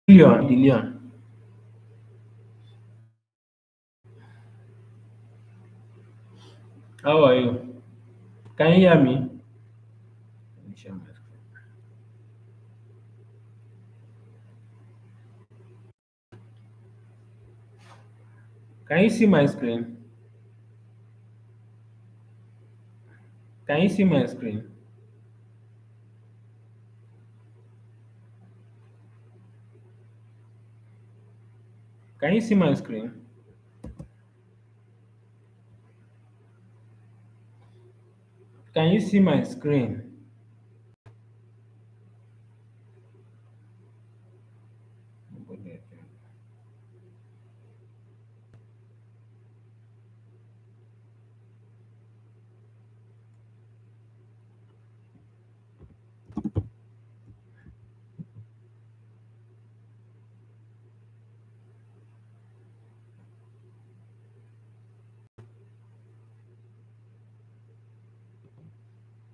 Dillion. How are you? Can you hear me? Let me share my screen. Can you see my screen? Can you see my screen? Can you see my screen? Can you see my screen?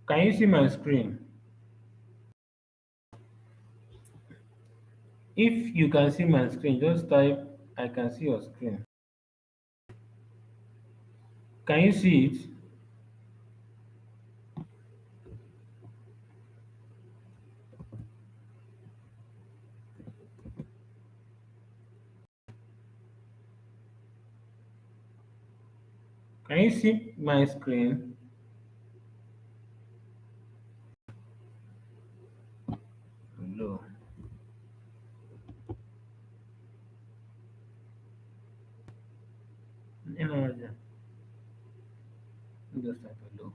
Can you see my screen? If you can see my screen, just type I can see your screen. Can you see it? Can you see my screen? Hello. No, just type hello.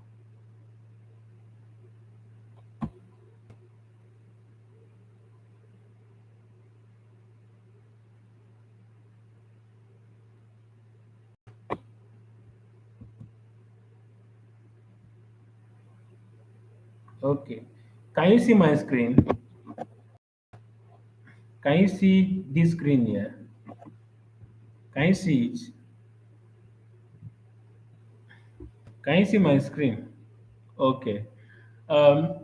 Okay. Can you see my screen? Can you see this screen here? Can you see it? Can you see my screen? Okay.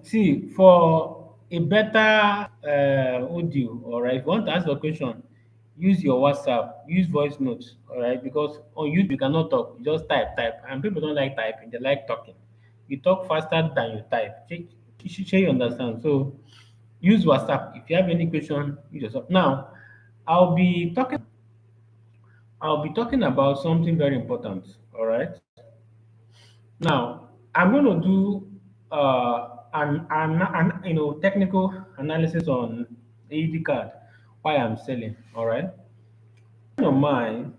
See, for a better audio, all right, if you want to ask a question, use your WhatsApp, use voice notes, all right, because on YouTube you cannot talk, you just type, and people don't like typing, they like talking. You talk faster than you type. Shey you understand? So use WhatsApp. If you have any question, use WhatsApp. Now, I'll be talking. I'll be talking about something very important. All right. Now, I'm going to do an technical analysis on AD card, why I'm selling. All right. Friend of mine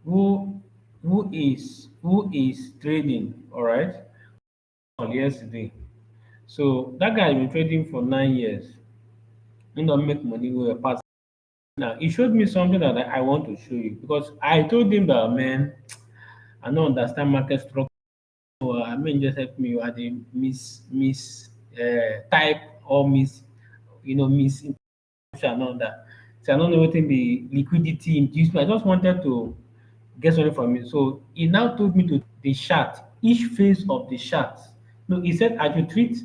who who is trading. All right. On yesterday. So that guy has been trading for 9 years. He don't make money with a pass. Now he showed me something that I want to show you because I told him that, man, I don't understand market structure. So I mean, just help me. I dey miss type or miss and all that. So I don't know wetin be liquidity inducement. I just wanted to get something from you. So he now told me to the chart, each phase of the chart. No, he said I should treat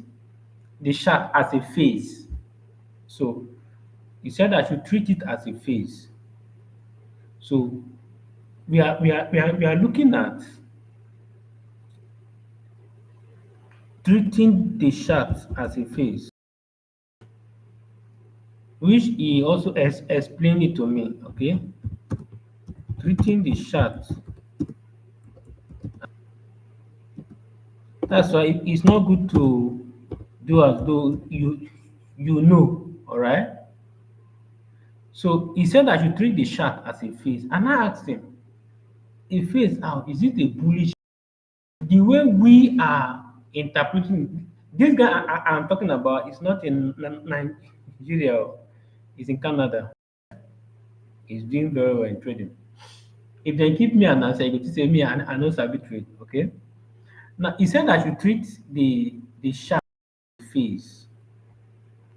the chart as a phase. So he said I should treat it as a phase. So we are looking at treating the chart as a phase, which he also explained it to me. Okay, treating the chart. That's why it's not good to do as though you know. All right. So he said I should treat the chart as a phase, and I asked him, a phase how is it a bullish? The way we are interpreting this guy I'm talking about is not in Nigeria, oh. He's in Canada. He's doing very well in trading. If they give me an answer, you go to say me I know sabi trade. Okay. Now he said I should treat the chart phase.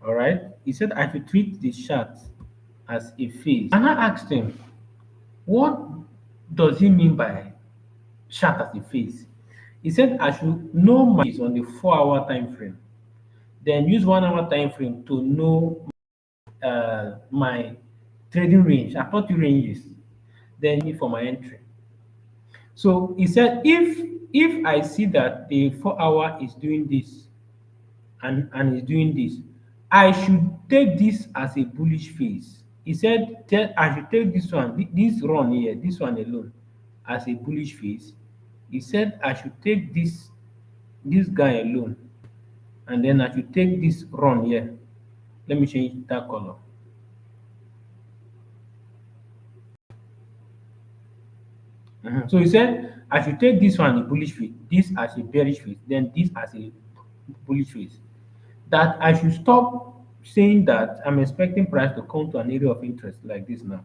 All right. He said I should treat the chart as a phase. And I asked him, what does he mean by chart as a phase? He said I should know my phase on the 4 hour time frame. then use 1 hour time frame to know my trading range. I thought the ranges, then for my entry. So he said if I see that the 4 hour is doing this and is doing this, I should take this as a bullish phase. He said I should take this one, this run here, this one alone as a bullish phase. He said I should take this guy alone, and then I should take this run here. Let me change that color. So he said I should take this one a bullish phase, this as a bearish phase, then this as a bullish phase. That I should stop saying that I'm expecting price to come to an area of interest like this now.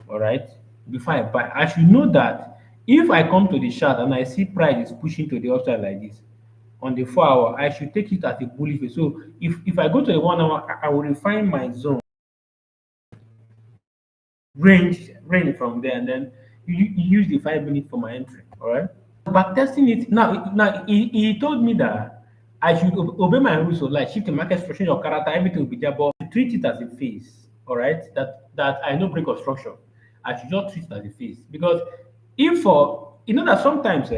All right, before I buy, I should know that if I come to the chart and I see price is pushing to the upside like this on the 4 hour, I should take it as a bullish phase. So if I go to the 1 hour, I will refine my zone range from there, and then you use the 5 minutes for my entry. All right. Back testing it now, he told me that I should obey my rules of life, shift the market structure, your character, everything will be there, but treat it as a phase. All right. That I know break of structure. I should just treat it as a phase. Because if for you know that sometimes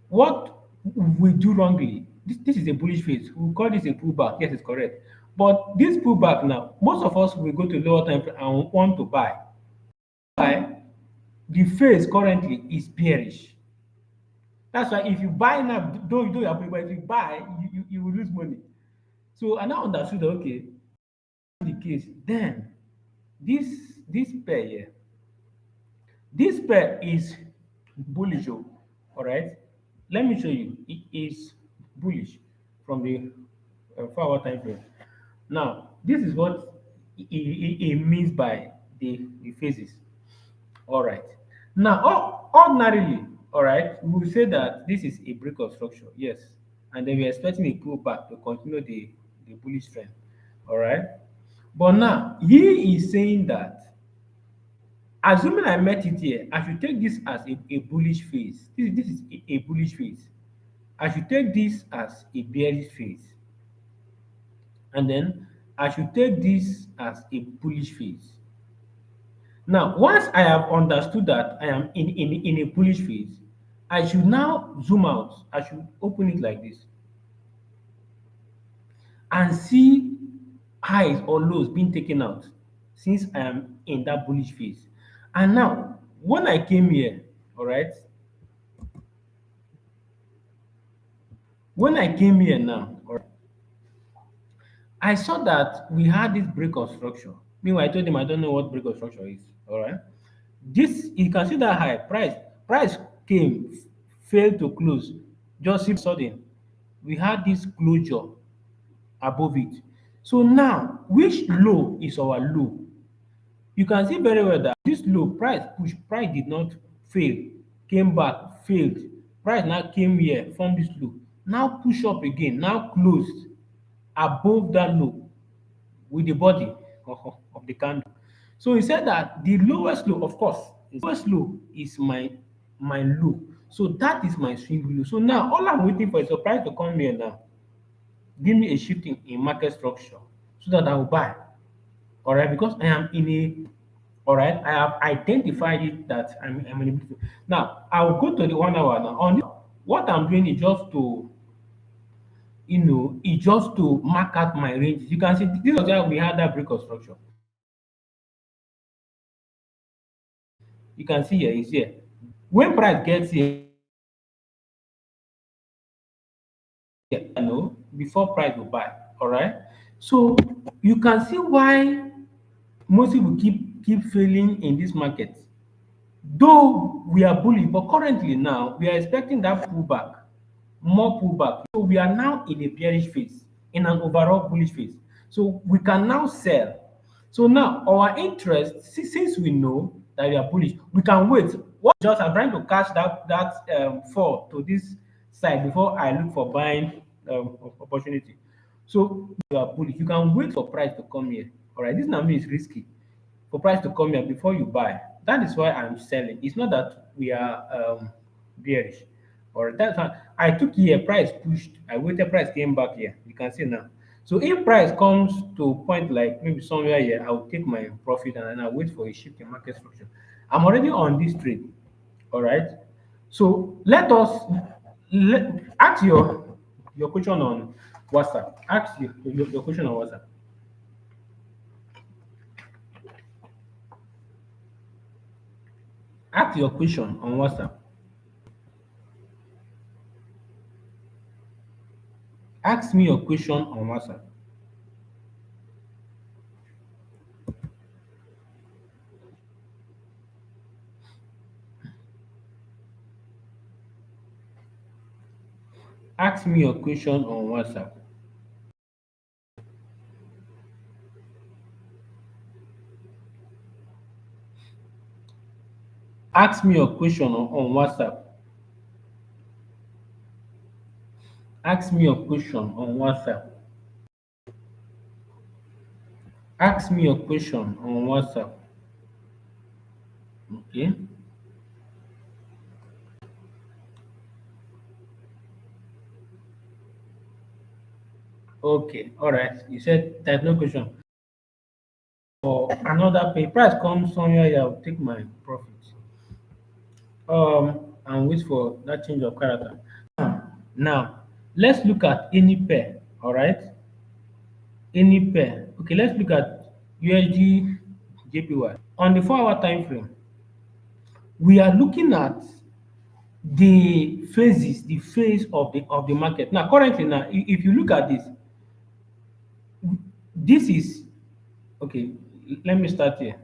what we do wrongly, this is a bullish phase. We call this a pullback. Yes, it's correct. But this pullback now, most of us will go to lower time frame and want to buy. Why? The phase currently is bearish. That's why if you buy now, though you are but if you buy, you will lose money. So I now understood that okay, the case, then this pair here, this pair is bullish. Oh, all right. Let me show you. It is bullish from the 4 hour time frame. Now, this is what it means by the phases. All right. Now, ordinarily, all right, we will say that this is a break of structure, yes, and then we're expecting a pullback to continue the bullish trend. All right. But now he is saying that assuming I met it here, I should take this as a bullish phase. This is a bullish phase. I should take this as a bearish phase, and then I should take this as a bullish phase. Now, once I have understood that I am in a bullish phase, I should now zoom out. I should open it like this and see highs or lows being taken out since I am in that bullish phase. And now, when I came here, all right, when I came here now, all right, I saw that we had this break of structure. Meanwhile, I told him I don't know what break of structure is. All right. This you can see that high price came, failed to close. Just see sudden, we had this closure above it. So now, which low is our low? You can see very well that this low price push, price did not fail, came back, failed. Price now came here from this low, now push up again, now closed above that low with the body of the candle. So he said that the lowest low, of course, the lowest low is my low. So that is my swing low. So now all I'm waiting for is a price to come here now. Give me a shift in market structure so that I will buy. All right, because I am in a all right, I have identified it that I'm in a now I will go to the 1 hour now. On this, what I'm doing is just to it's just to mark out my ranges. You can see this was where we had that break of structure. You can see here, it's here. When price gets here, before price will buy. All right. So you can see why most people keep failing in this market. Though we are bullish, but currently now we are expecting that pullback, more pullback. So we are now in a bearish phase, in an overall bullish phase. So we can now sell. So now our interest, since we know that we are bullish, we can wait. What just I'm trying to catch that fall to this side before I look for buying opportunity. So you are bullish. You can wait for price to come here. All right, this now means risky for price to come here before you buy. That is why I'm selling. It's not that we are bearish. Or that's how I took here, price pushed, I waited, price came back here. You can see now. So if price comes to a point like maybe somewhere here, I'll take my profit and then I'll wait for a shift in market structure. I'm already on this trade. All right. So ask your question on WhatsApp. Ask your question on WhatsApp. Ask your question on WhatsApp. Ask me your question on WhatsApp. Ask me your question on WhatsApp. Ask me your question on WhatsApp. Ask me your question on WhatsApp. Ask me your question on WhatsApp. Okay. Okay. All right. You said there's no question. For another pay price comes somewhere, yeah, I'll take my profit. And wait for that change of character. Now, let's look at any pair. All right. Any pair. Okay. Let's look at USD JPY on the 4 hour time frame. We are looking at the phase of the market. Now, currently, now, if you look at this, this is okay. Let me start here.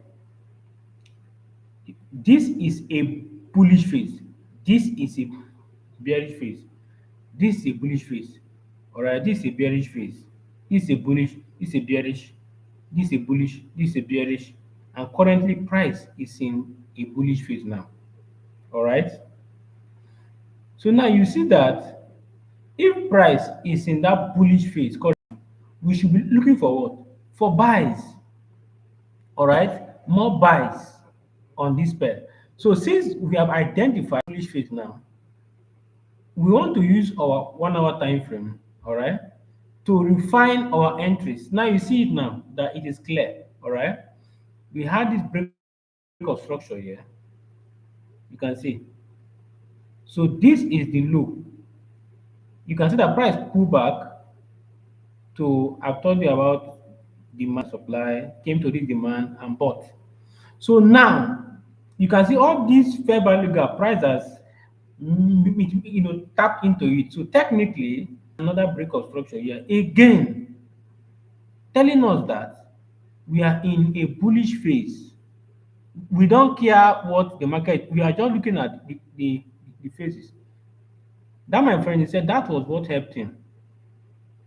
This is a bullish phase. This is a bearish phase. This is a bullish phase. All right. This is a bearish phase. This is a bullish. This is a bearish. This is a bullish. This is a bearish. And currently, price is in a bullish phase now. All right. So now you see that if price is in that bullish phase, we should be looking for what? For buys. All right, more buys on this pair. So since we have identified bullish phase now, we want to use our 1 hour time frame, all right, to refine our entries. Now you see it now that it is clear, all right. We had this break of structure here. You can see. So this is the low. You can see the price pull back to, I've told you about demand supply, came to this demand and bought. So now you can see all these fair value gap prices, tap into it. So technically, another break of structure here again, telling us that we are in a bullish phase. We don't care what the market. We are just looking at the phases. That my friend, he said that was what helped him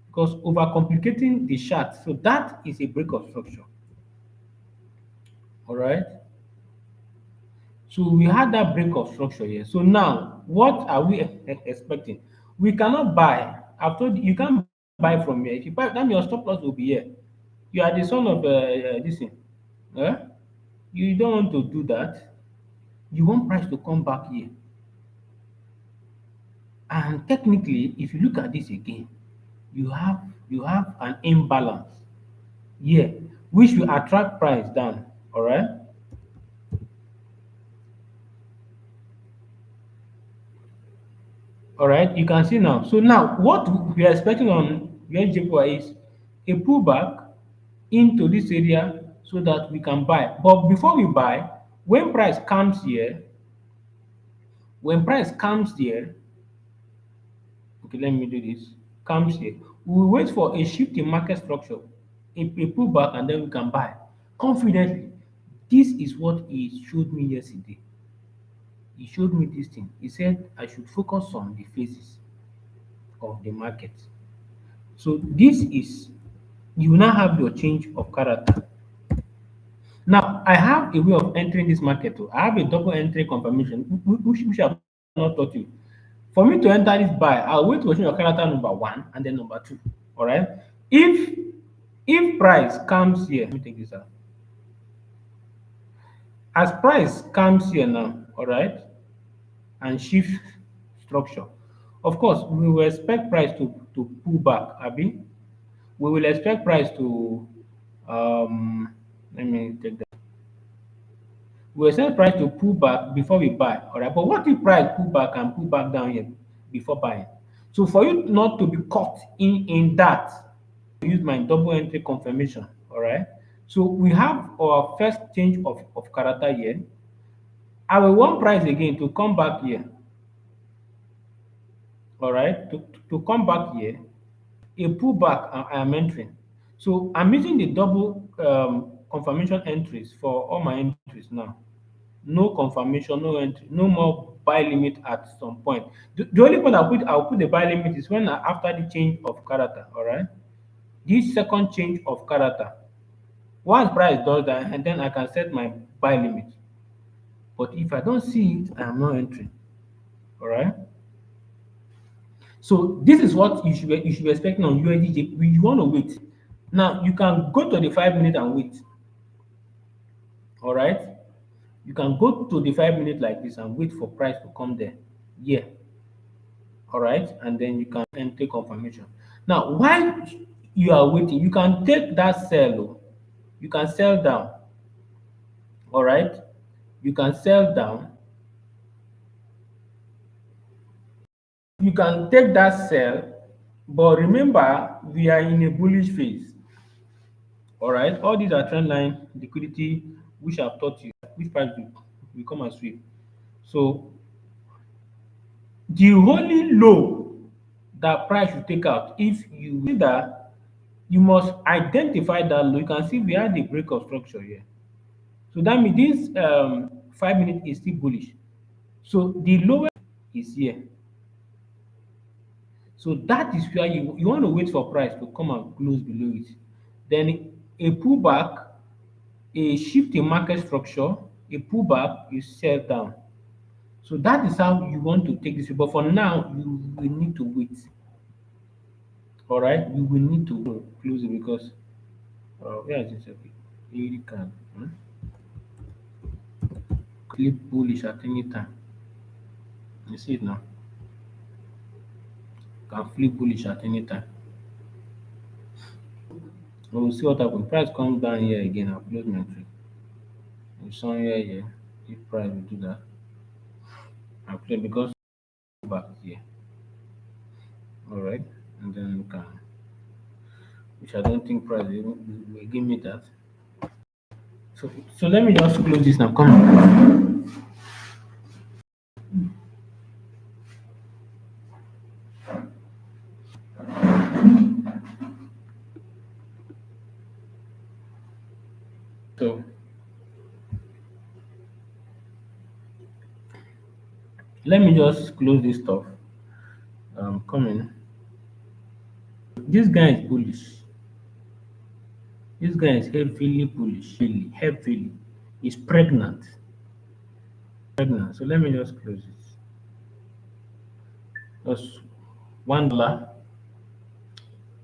because overcomplicating the chart. So that is a break of structure. All right. So we had that break of structure here. So now, what are we expecting? We cannot buy. I've told you, you can't buy from here. If you buy, then your stop loss will be here. You are the son of this thing. Eh? You don't want to do that. You want price to come back here. And technically, if you look at this again, you have you have an imbalance here, which will attract price down. All right. All right, you can see now. So now what we are expecting on USJPY is a pullback into this area so that we can buy. But before we buy, when price comes here, when price comes here, okay, let me do this, comes here, we will wait for a shift in market structure, a pullback, and then we can buy confidently. This is what he showed me yesterday. He showed me this thing. He said I should focus on the phases of the market. So this is, you will now have your change of character. Now I have a way of entering this market too. I have a double entry confirmation, which I have not taught you. For me to enter this buy, I'll wait to change your character number one and then number two. All right. If if price comes here, let me take this out. As price comes here now, all right, and shift structure. Of course, we will expect price to pull back, abi. We will expect price to um let me take that. We expect price to pull back before we buy, alright. But what if price pull back and pull back down here before buying? So for you not to be caught in that, use my double entry confirmation, alright. So we have our first change of character here. I will want price again to come back here, alright, to come back here, a pullback I am entering. So I'm using the double confirmation entries for all my entries now. No confirmation, no entry, no more buy limit at some point. The only point I'll put the buy limit is when after the change of character, alright. This second change of character. Once price does that, and then I can set my buy limit. But if I don't see it, I am not entering. Alright. So this is what you should be expecting on USDJ. You want to wait. Now you can go to the 5 minute and wait. All right. You can go to the 5 minute like this and wait for price to come there. Yeah. All right. And then you can enter confirmation. Now while you are waiting, you can take that sell. Oh. You can sell down. All right. You can sell down. You can take that sell, but remember we are in a bullish phase. All right, all these are trend line liquidity, which I've taught you, which price will come and sweep. So the only low that price should take out, if you see that, you must identify that low. You can see we had the break of structure here. So that means this 5 minute is still bullish. So the lowest is here. So that is where you want to wait for price to come and close below it. Then a pullback, a shift in market structure, a pullback, you sell down. So that is how you want to take this. But for now, you will need to wait. All right, you will need to close it because where is this? Okay, it can clip bullish at any time. You see it now. Can flip bullish at any time. We'll see what happens. Price comes down here again. I'll close my trade. If somewhere here, if price will do that, I'll play because back here. All right, and then we can, which I don't think price will give me that. So let me just close this now. Come on. So let me just close this stuff. Come in. This guy is bullish. This guy is heavily bullish. Heavily. He's pregnant. Pregnant. So let me just close it. Just $1.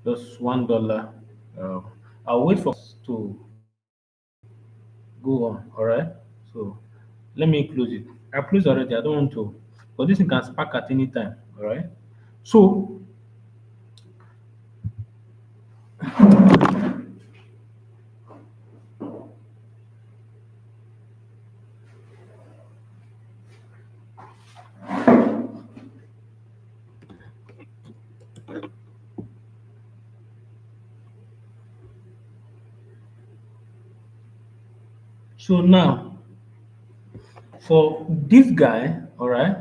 Just $1. I'll wait for to go on. All right. So let me close it. I closed already. I don't want to, but this thing can spark at any time. All right. So now for this guy, all right,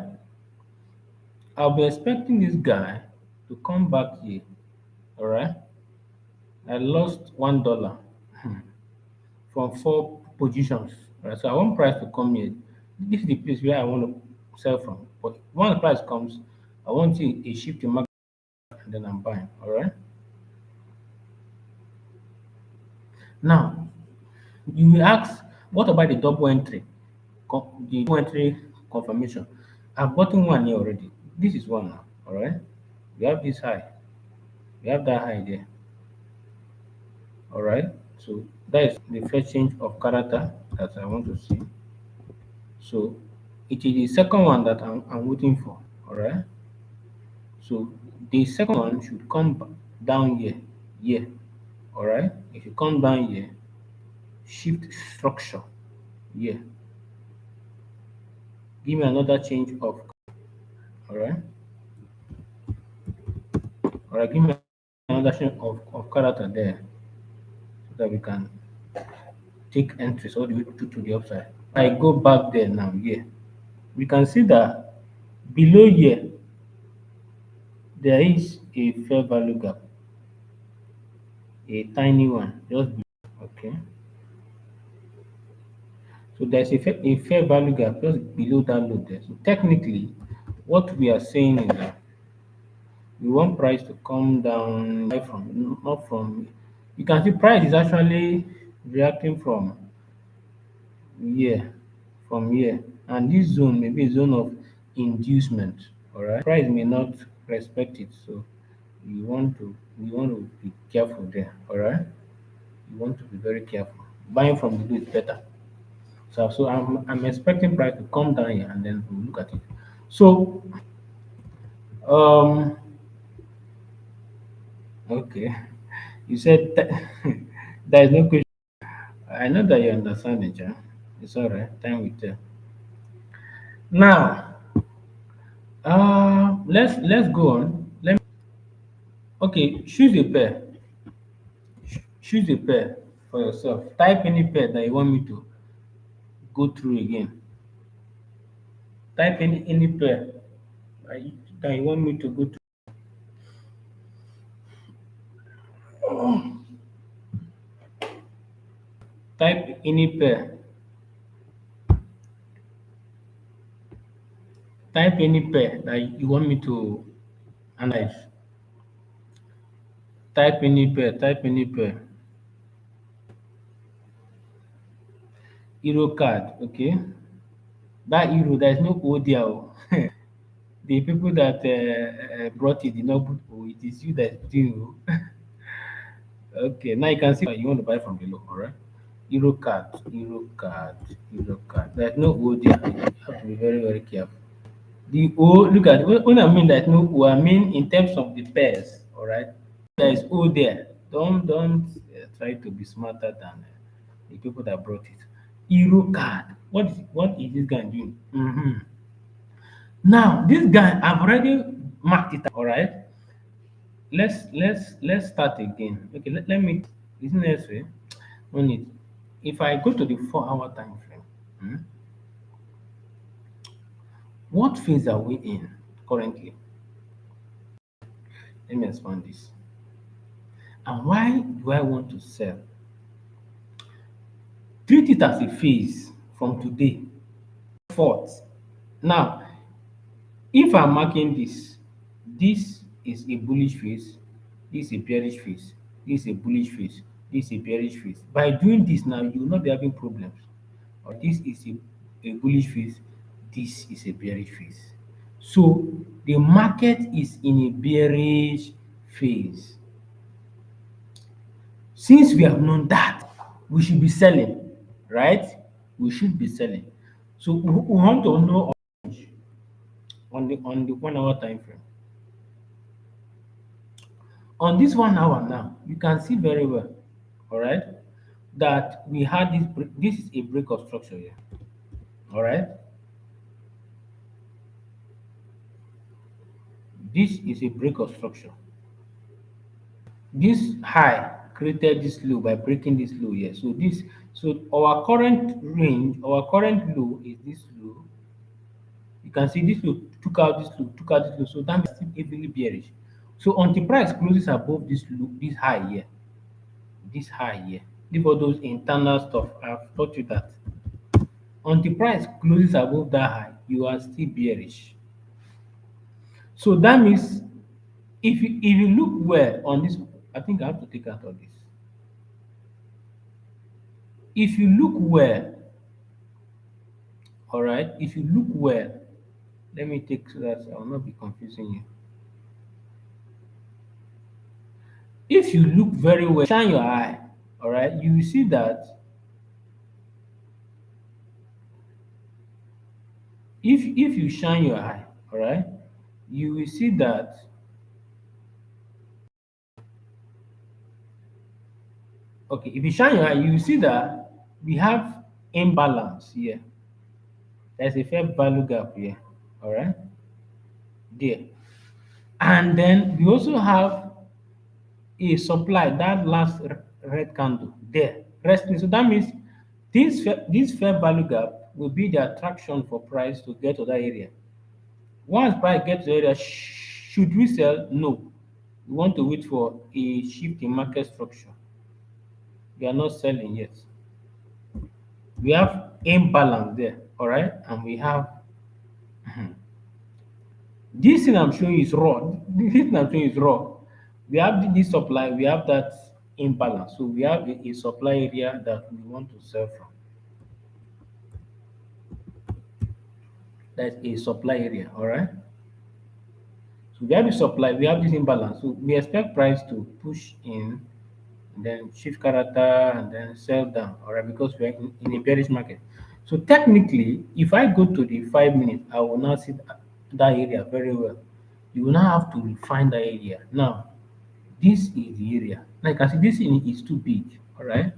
I'll be expecting this guy to come back here. All right. I lost $1 from 4 positions. All right. So I want price to come here. This is the place where I want to sell from. But once the price comes, I want a shift in market and then I'm buying. All right. Now you will ask, what about the double entry? The double entry confirmation. I've gotten one here already. This is one now. All right. We have this high. We have that high there. All right. So that is the first change of character that I want to see. So it is the second one that I'm waiting for. All right. So the second one should come down here, here. All right. If you come down here, shift structure here. Give me another change of. All right. All right. Give me another change of character there so that we can take entries all the way to the upside. I go back there now. Here we can see that below here there is a fair value gap, a tiny one, just below. Okay. So there's a fair value gap just below that low there. So technically, what we are saying is that we want price to come down from not from. You can see price is actually reacting from here, from here, and this zone may be a zone of inducement. All right, price may not respect it, so you want to be careful there. All right, you want to be very careful. Buying from the low is better. So I'm expecting price to come down here and then we'll look at it. So um okay, you said there is no question. I know that you understand it, yeah? It's all right. Time will tell. Now, let's go on. Okay, choose a pair. Choose a pair for yourself. Type any pair that you want me to go through again. Type any pair that you want me to go through. Type any pair. Type any pair that you want me to analyze. Type any pair. Type any pair. Euro card. Okay. That euro, there is no O there. Oh. The people that brought it did not put O. It is you that is putting O. Okay. Now you can see you want to buy from below. All right. Euro card. Euro card. Euro card. There's no O there. You have to be very, very careful. The O, look at when I mean there's no O, I mean in terms of the pairs. All right. There is O there. Don't try to be smarter than the people that brought it. Euro card. What is this guy doing? Now this guy, I've already marked it. All right. Let's start again. Okay. Let me. Isn't necessary? No need. If I go to the 4 hour time frame, what phase are we in currently? Let me expand this. And why do I want to sell? Treat it as a phase from today forth. Now, if I'm marking this is a bullish phase, this is a bearish phase, this is a bullish phase, this is a bearish phase. By doing this now, you will not be having problems. Or this is a bullish phase, this is a bearish phase. So the market is in a bearish phase. Since we have known that, we should be selling, right? We should be selling. So we want to know on the 1 hour time frame. On this 1 hour now, you can see very well, all right, that we had this this is a break of structure here. All right. This is a break of structure. This high created this low by breaking this low here. So our current range, our current low is this low. You can see this low took out this low, took out this low. So that is still heavily bearish. So until price closes above this low, this high here, this high here, leave all those internal stuff. I've taught you that. Until price closes above that high, you are still bearish. So that means if you look well on this, I think I have to take out of this. If you look well, all right, if you look well, let me take so that I will not be confusing you. If you look very well, shine your eye, all right, you will see that if you shine your eye, all right, you will see that Okay, if you shine your eye, you see that we have imbalance here. There's a fair value gap here. All right, there. And then we also have a supply, that last red candle there resting. So that means this fair value gap will be the attraction for price to get to that area. Once price gets to the area, should we sell? No. We want to wait for a shift in market structure. We are not selling yet. We have imbalance there, all right, and we have this thing I'm showing you is raw. This thing I'm showing you is raw. We have this supply, we have that imbalance. So we have a supply area that we want to sell from. That's a supply area, all right. So we have the supply, we have this imbalance. So we expect price to push in, and then shift character, and then sell down, all right, because we're in a bearish market. So technically, if I go to the 5 minutes, I will now see that area very well. You will now have to refine that area. Now, this is the area. Like I said, this thing is too big, all right?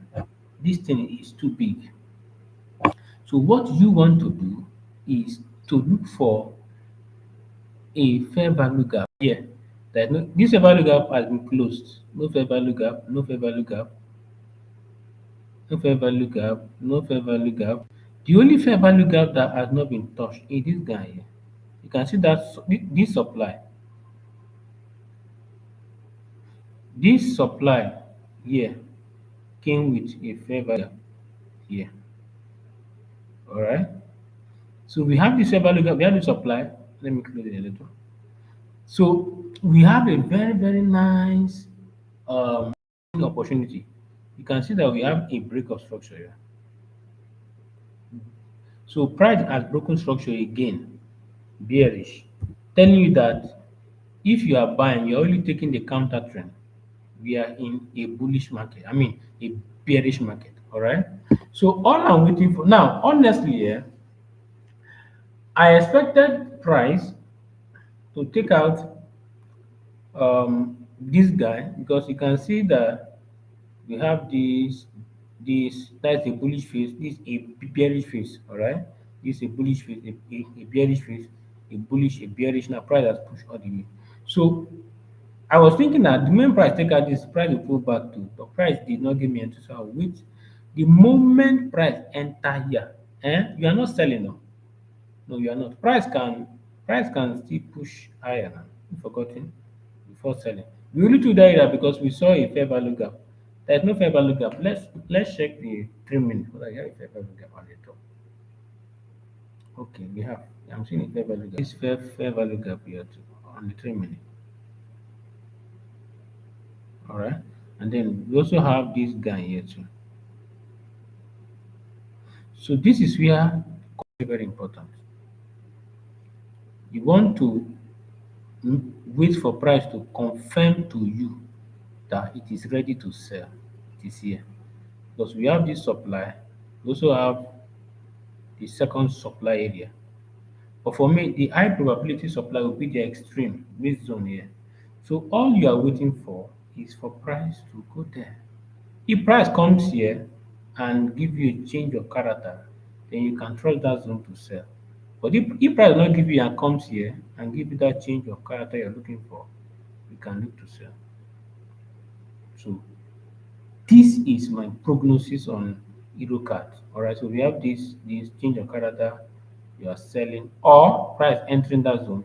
This thing is too big. So what you want to do is to look for a fair value gap here. That no, this fair value gap has been closed. No fair value gap, no fair value gap, no fair value gap, no fair value gap. The only fair value gap that has not been touched is this guy here. You can see that this supply, this supply here came with a fair value gap here. All right. So we have this fair value gap, we have the supply. Let me close it a little. So we have a very nice opportunity. You can see that we have a break of structure here. So price has broken structure again, bearish, telling you that if you are buying, you're only taking the counter trend. We are in a bullish market. I mean, a bearish market. All right. So all I'm waiting for now, honestly, yeah, I expected price to take out this guy because you can see that we have this that's a bullish face, this a bearish face, all right. This a bullish face, a bearish face, a bullish, a bearish. Now price has pushed all the way. So I was thinking that the main price take out this price will pull back to, but price did not give me entry. So I'll wait. The moment price enter here, you are not selling now. No, you are not. Price can still push higher now. You forgotten before selling. We only do that area because we saw a fair value gap. There is no fair value gap. Let's check the 3 minutes whether you have a fair value gap on the top. Okay, we have. I'm seeing a fair value gap. This fair value gap here too, on the 3 minutes. All right, and then we also have this guy here too. So this is where very important. You want to wait for price to confirm to you that it is ready to sell. It is here because we have this supply. We also have the second supply area. But for me, the high probability supply will be the extreme risk zone here. So all you are waiting for is for price to go there. If price comes here and give you a change of character, then you can trust that zone to sell. But if price not give you and comes here and give you that change of character you're looking for, you can look to sell. So this is my prognosis on EuroCard. All right, so we have this change of character, you are selling, or price entering that zone,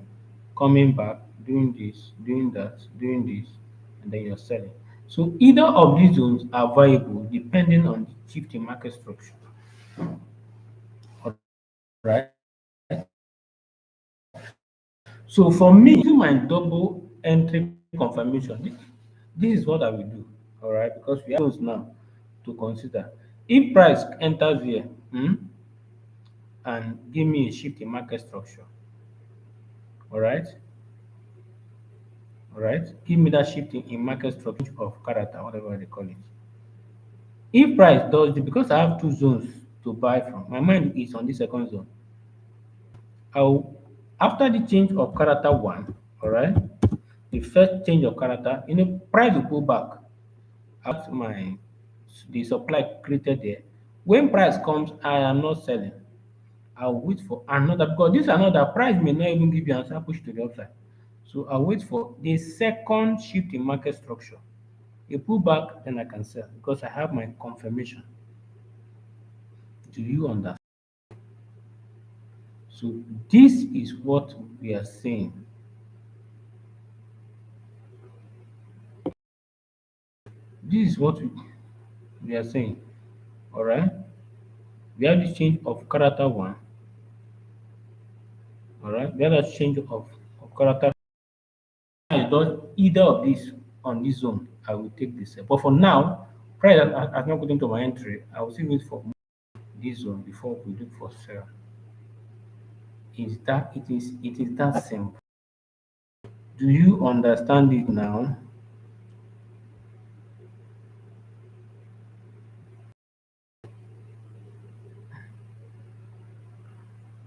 coming back, doing this, doing that, doing this, and then you're selling. So either of these zones are viable depending on the shift in market structure. All right. So for me, to my double entry confirmation, this is what I will do. All right, because we have those now to consider. If price enters here and give me a shift in market structure, all right, all right, give me that shift in market structure of character, whatever they call it. If price does it, because I have two zones to buy from, my mind is on the second zone. I'll after the change of character one, all right, the first change of character, price will go back at my the supply created there. When price comes, I am not selling. I'll wait for another because this another price may not even give you answer push to the upside. So I'll wait for the second shift in market structure. A pullback, then I can sell because I have my confirmation. Do you understand? So this is what we are saying. This is what we are saying. All right. We have this change of character one. All right. We have that change of character. I do either of these on this zone, I will take this. But for now, prior has not got into my entry, I will still wait for this zone before we look for sell. It is that simple. Do you understand it now?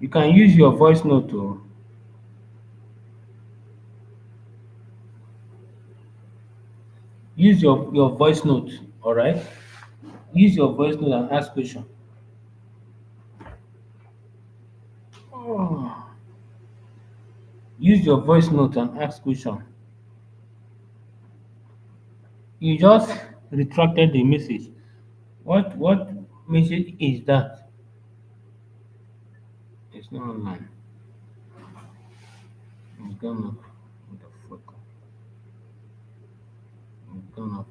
You can use your voice note to use your voice note, all right? Use your voice note and ask question. Oh. Use your voice note and ask question. You just retracted the message. What message is that? It's not online. It's gone up. What the fuck? It's gone up.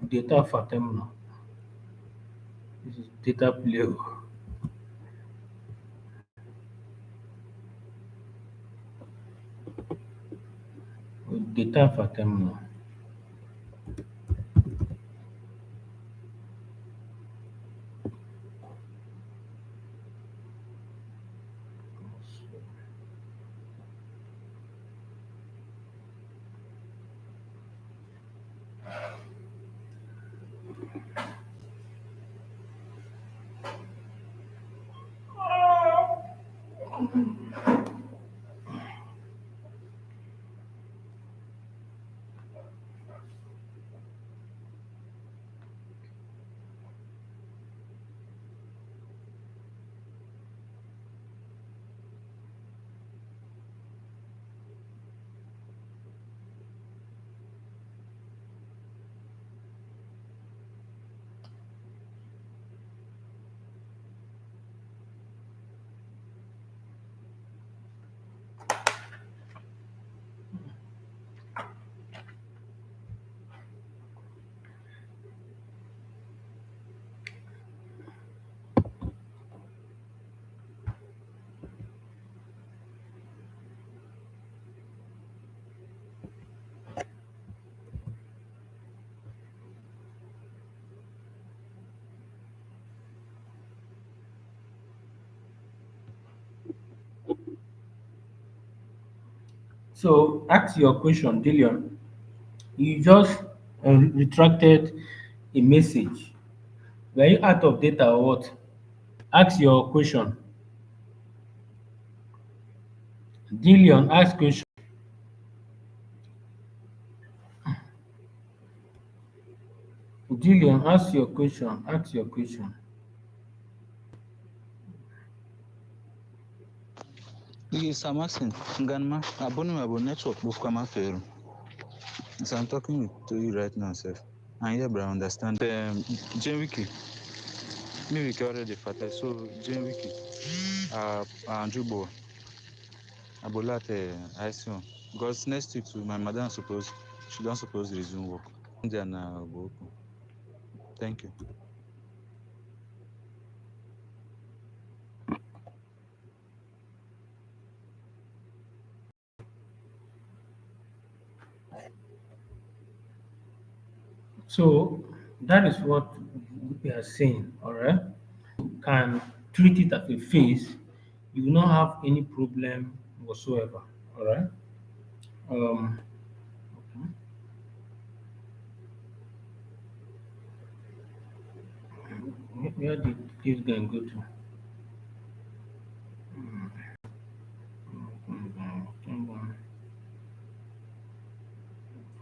Data Fatima. This is data play. Data Fatima. So ask your question, Dillion. You just retracted a message. Were you out of data or what? Ask your question. Dillion, ask question. Dillion, ask your question. Ask your question. Yes, I'm asking. Nganma, abone my network both come fair. As I'm talking to you right now, sir. And yeah, but I understand. Jane Wiki, me Wiki already fatal. So Jane Wiki, Andrew Bo, Abolate, I assume. Because next week, too, my madam suppose she don't suppose resume work. Then go open. Thank you. So that is what we are saying, all right? Can treat it as a phase, you will not have any problem whatsoever, all right? Um, where did this guy go to?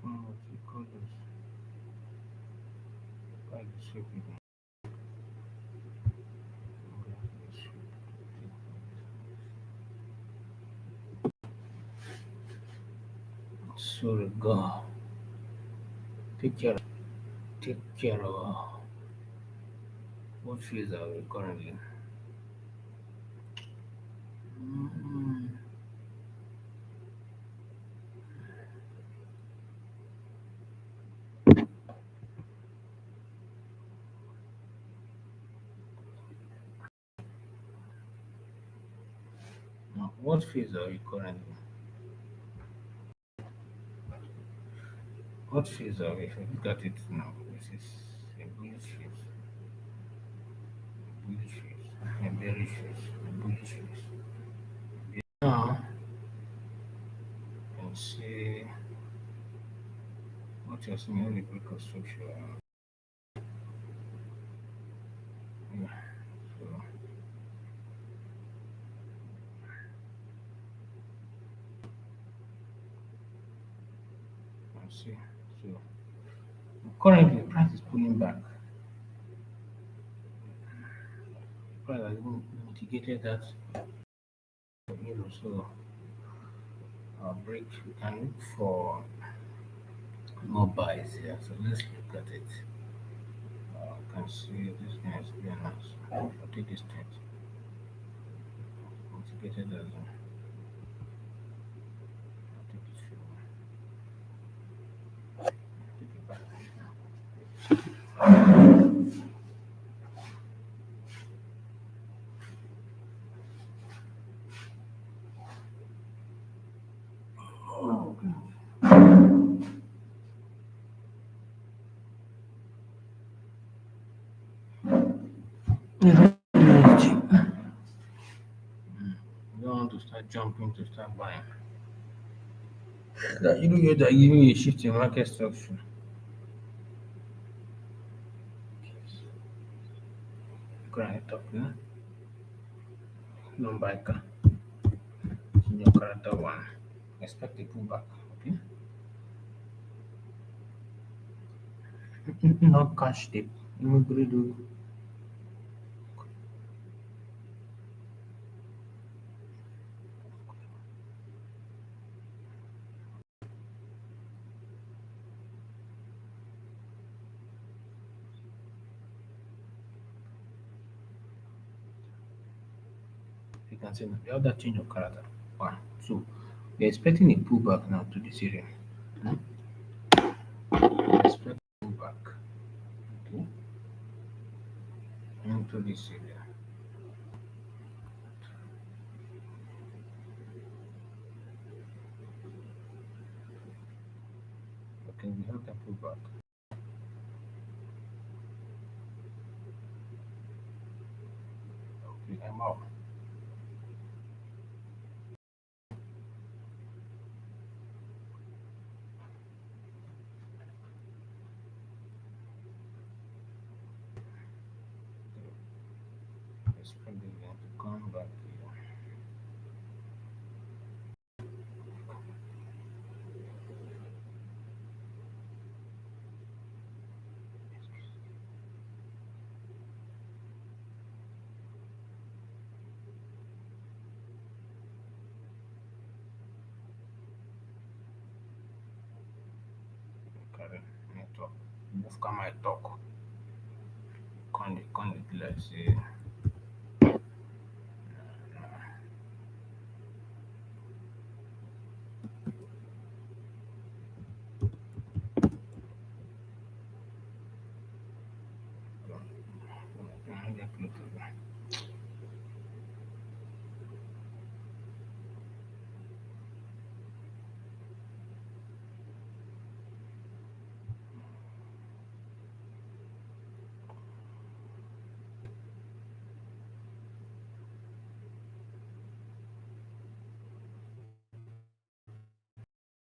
What you call this? Sorry, God. Take care. Take care of what phase are we currently? Mm, what phase are we currently? What phase are we? If I look at it now, this is a bullish phase, bullish phase, a bearish phase, a bullish phase. Now, let's see what you're seeing in the break of structure. Yeah. So, let's see. So, currently, price is pulling back. Price has even mitigated that, so break. We can look for more buys here. So let's look at it. You can see this guy is very nice. I'll take this trend. Mitigated as well. I'll take it through. Take it back. You don't want to start jumping to start buying. That you know they're giving you a shift in market structure. Correct up here. Non biker. In your character one. Expect a pullback. Okay. Not cash dip. You can see now. You have that change of character. One. So we're expecting a pullback now to this area. Hmm? Expect a pullback. Okay. Into this area. Okay, we have that pullback. Okay, I'm out. Expect the yen to come back here. Carry network. Move come my talk. Con it like say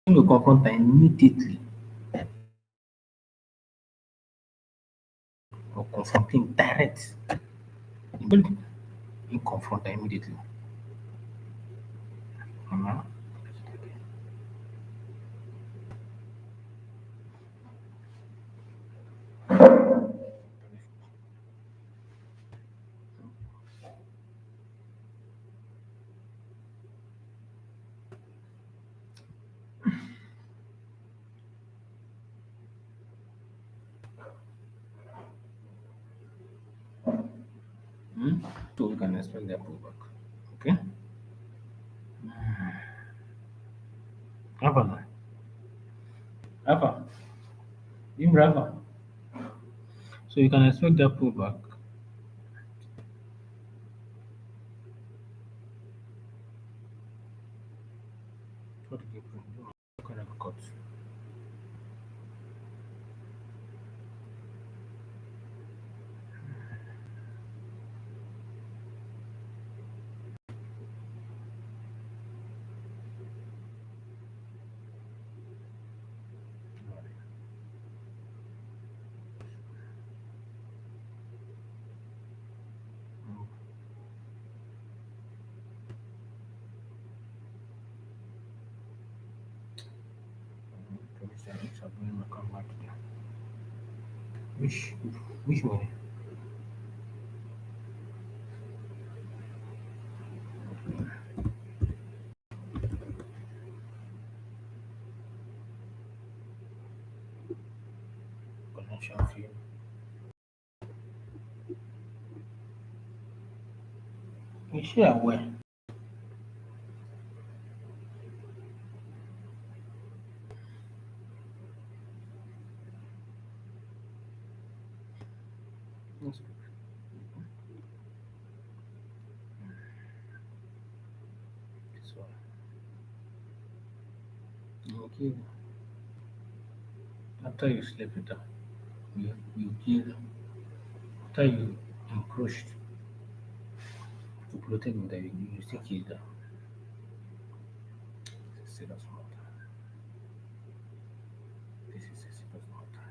to confront her immediately or confront him direct. You confront her immediately. Uh-huh. Hmm? So we can expect their pullback. Okay? Alpha now. Alpha. Imra Alpha. So you can expect that pullback. What did you bring? What kind of cut? Which which one? Connection fee. You share where? That's good. This one. Okay. After you sleep it down, you kill. After you encroached to protect with that, you still kill them. This is serious matter. This is a serious matter.